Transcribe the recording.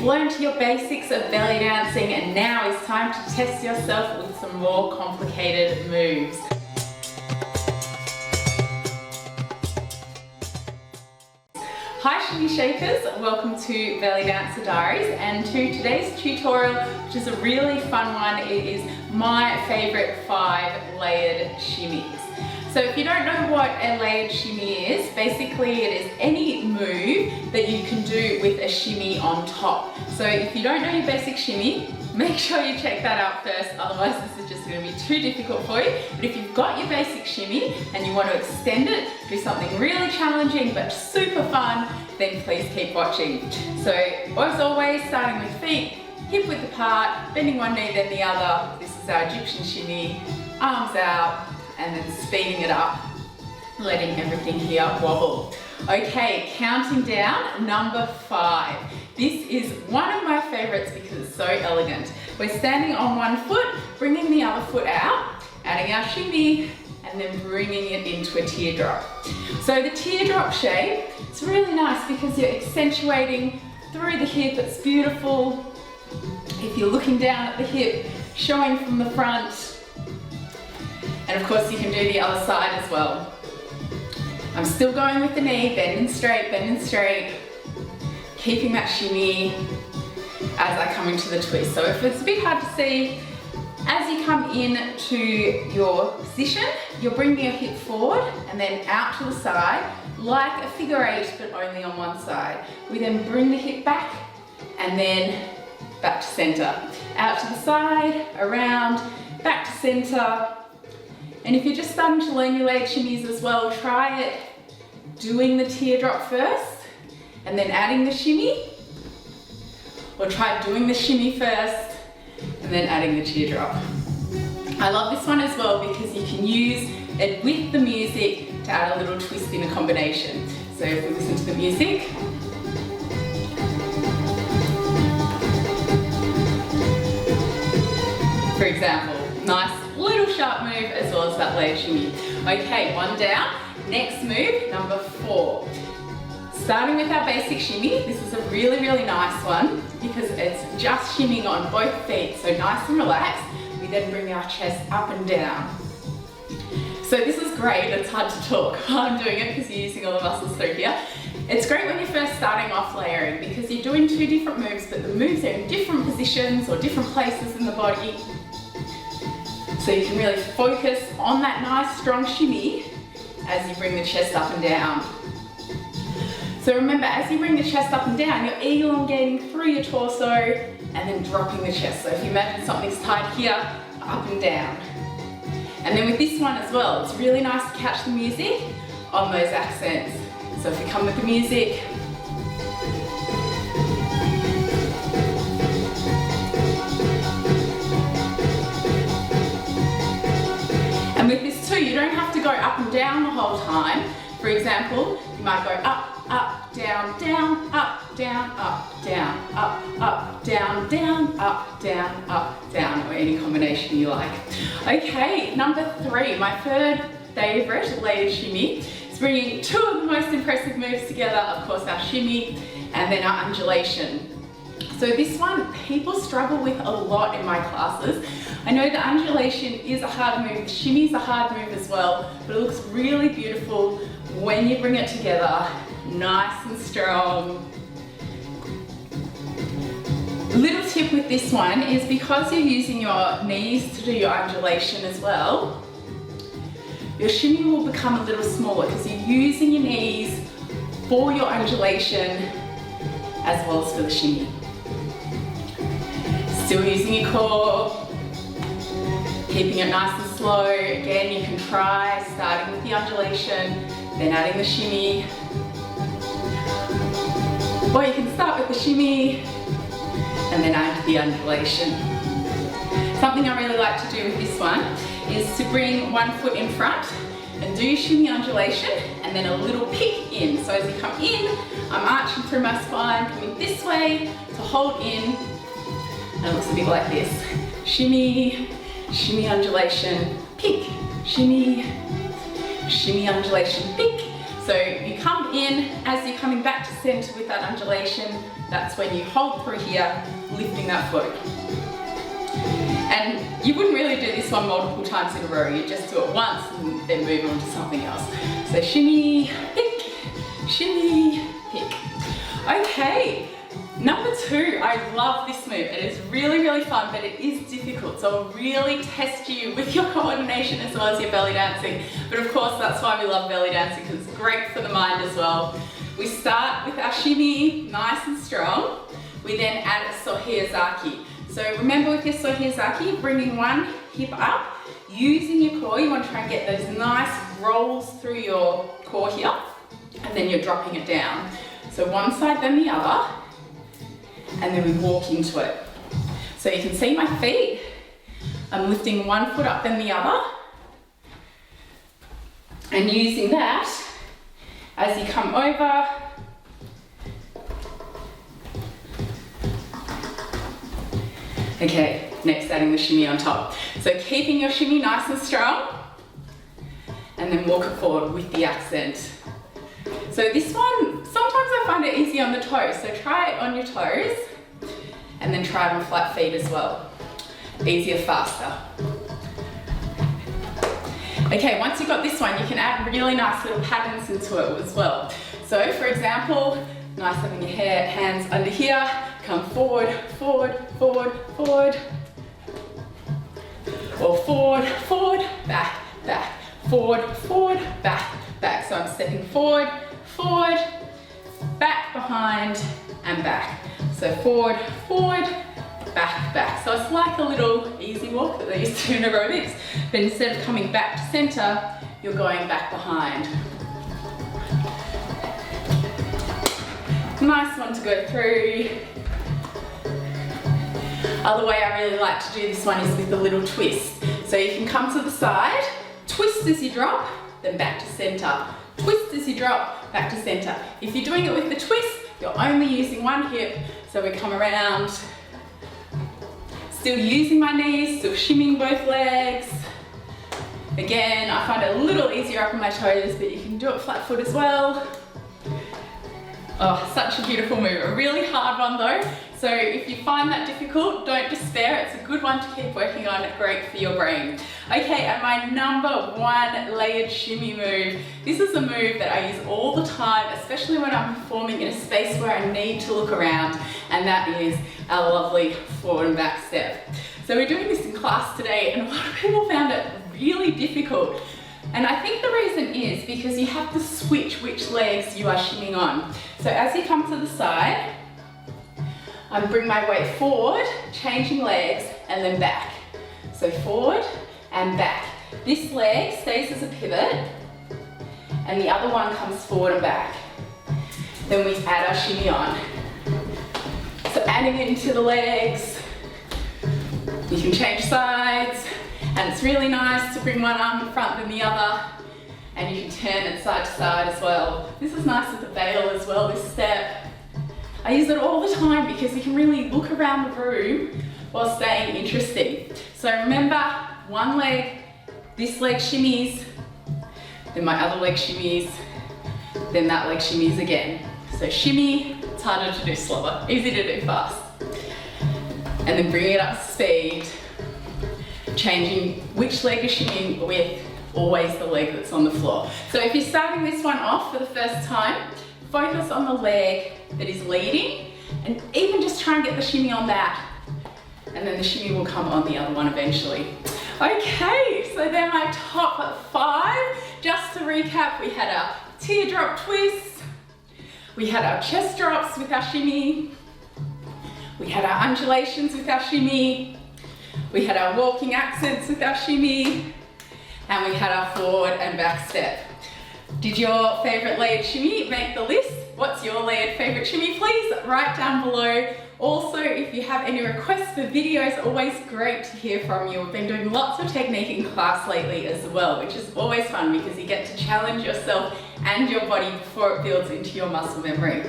learned your basics of belly dancing and now it's time to test yourself with some more complicated moves. Hi Shimmy Shakers, welcome to Belly Dancer Diaries and to today's tutorial, which is a really fun one. It is my favourite 5 layered shimmies. So if you don't know what a layered shimmy is, basically it is any move that you can do with a shimmy on top. So if you don't know your basic shimmy, make sure you check that out first, otherwise this is just going to be too difficult for you. But if you've got your basic shimmy and you want to extend it, do something really challenging but super fun, then please keep watching. So as always, starting with feet, hip width apart, bending one knee then the other. This is our Egyptian shimmy, arms out, and then speeding it up, letting everything here wobble. Okay, counting down, number 5. This is one of my favorites because it's so elegant. We're standing on one foot, bringing the other foot out, adding our shimmy, and then bringing it into a teardrop. So the teardrop shape, it's really nice because you're accentuating through the hip, it's beautiful. If you're looking down at the hip, showing from the front, and of course you can do the other side as well. I'm still going with the knee, bending straight, keeping that shimmy as I come into the twist. So if it's a bit hard to see, as you come into your position, you're bringing your hip forward and then out to the side, like a figure 8, but only on one side. We then bring the hip back and then back to center. Out to the side, around, back to center. And if you're just starting to learn your layered shimmies as well, try it doing the teardrop first and then adding the shimmy. Or try doing the shimmy first and then adding the teardrop. I love this one as well because you can use it with the music to add a little twist in a combination. So if we listen to the music. For example, nice little sharp move as well as that layered shimmy. Okay, one down. Next move, number 4. Starting with our basic shimmy, this is a really nice one because it's just shimmying on both feet, so nice and relaxed. We then bring our chest up and down. So this is great, it's hard to talk while I'm doing it because you're using all the muscles through here. It's great when you're first starting off layering because you're doing 2 different moves, but the moves are in different positions or different places in the body. So you can really focus on that nice strong shimmy as you bring the chest up and down. So remember, as you bring the chest up and down, you're elongating through your torso and then dropping the chest. So if you imagine something's tied here, up and down. And then with this one as well, it's really nice to catch the music on those accents. So if you come with the music, and with this too, you don't have to go up and down the whole time. For example, you might go up, down, down, up, down, up, down, down, up, down, up, down, or any combination you like. Okay, number 3, my third favorite layered shimmy is bringing 2 of the most impressive moves together, of course our shimmy and then our undulation. So this one, people struggle with a lot in my classes. I know the undulation is a hard move, the shimmy is a hard move as well, but it looks really beautiful when you bring it together, nice and strong. Little tip with this one is because you're using your knees to do your undulation as well, your shimmy will become a little smaller because you're using your knees for your undulation as well as for the shimmy. Still using your core, keeping it nice and slow. Again, you can try starting with the undulation, then adding the shimmy. Or you can start with the shimmy and then add the undulation. Something I really like to do with this one is to bring one foot in front and do shimmy undulation and then a little pick in. So as you come in, I'm arching through my spine, coming this way to hold in, and it looks a bit like this. Shimmy, shimmy undulation, pick, shimmy, shimmy undulation, pick. So you come in as you're coming back to center with that undulation, That's when you hold through here, lifting that foot. And you wouldn't really do this one multiple times in a row. You just do it once and then move on to something else. So shimmy, pick, shimmy, pick. Okay, number 2, I love this move. It is really, really fun, but it is difficult. So it'll really test you with your coordination as well as your belly dancing. But of course, that's why we love belly dancing, because it's great for the mind as well. We start with our shimmy, nice and strong. We then add a sohiyazaki. So remember with your sohiyazaki, bringing one hip up, using your core. You want to try and get those nice rolls through your core here, and then you're dropping it down. So one side then the other, and then we walk into it. So you can see my feet. I'm lifting one foot up then the other, and using that as you come over. Okay, next adding the shimmy on top. So keeping your shimmy nice and strong, and then walk it forward with the accent. So this one, sometimes I find it easy on the toes, so try it on your toes, and then try it on flat feet as well. Easier, faster. Okay, once you've got this one, you can add really nice little patterns into it as well. So for example, nice having your hands under here, come forward, forward, forward, forward. Or forward, forward, back, back, forward, forward, back, back. So I'm stepping forward, forward, back, behind, and back. So forward, forward, back, back. So it's like a little easy walk that they used to do in aerobics, but instead of coming back to center, you're going back behind. Nice one to go through. Other way I really like to do this one is with a little twist. So you can come to the side, twist as you drop, then back to center. Twist as you drop, back to center. If you're doing it with the twist, you're only using one hip. So we come around, still using my knees, still shimmying both legs. Again, I find it a little easier up on my toes, but you can do it flat foot as well. Oh, such a beautiful move. A really hard one though. So if you find that difficult, don't despair. It's a good one to keep working on. Great for your brain. Okay, and my number 1 layered shimmy move. This is a move that I use all the time, especially when I'm performing in a space where I need to look around, and that is our lovely forward and back step. So we're doing this in class today, and a lot of people found it really difficult. And I think the reason is because you have to switch which legs you are shimmying on. So as you come to the side, I bring my weight forward, changing legs, and then back. So forward and back. This leg stays as a pivot, and the other one comes forward and back. Then we add our shimmy on. So adding it into the legs, you can change sides, and it's really nice to bring one arm in front than the other, and you can turn it side to side as well. This is nice with the veil as well, this step. I use it all the time because you can really look around the room while staying interesting. So remember, one leg, this leg shimmies, then my other leg shimmies, then that leg shimmies again. So shimmy, it's harder to do slower, easy to do fast. And then bring it up to speed, changing which leg you're shimmying with, always the leg that's on the floor. So if you're starting this one off for the first time, focus on the leg that is leading, and even just try and get the shimmy on that, and then the shimmy will come on the other one eventually. Okay, so they're my top 5. Just to recap, we had our teardrop twist, we had our chest drops with our shimmy, we had our undulations with our shimmy, we had our walking accents with our shimmy, and we had our forward and back step. Did your favorite layered shimmy make the list? What's your layered favorite shimmy? Please write down below. Also, if you have any requests for videos, always great to hear from you. We've been doing lots of technique in class lately as well, which is always fun because you get to challenge yourself and your body before it builds into your muscle memory.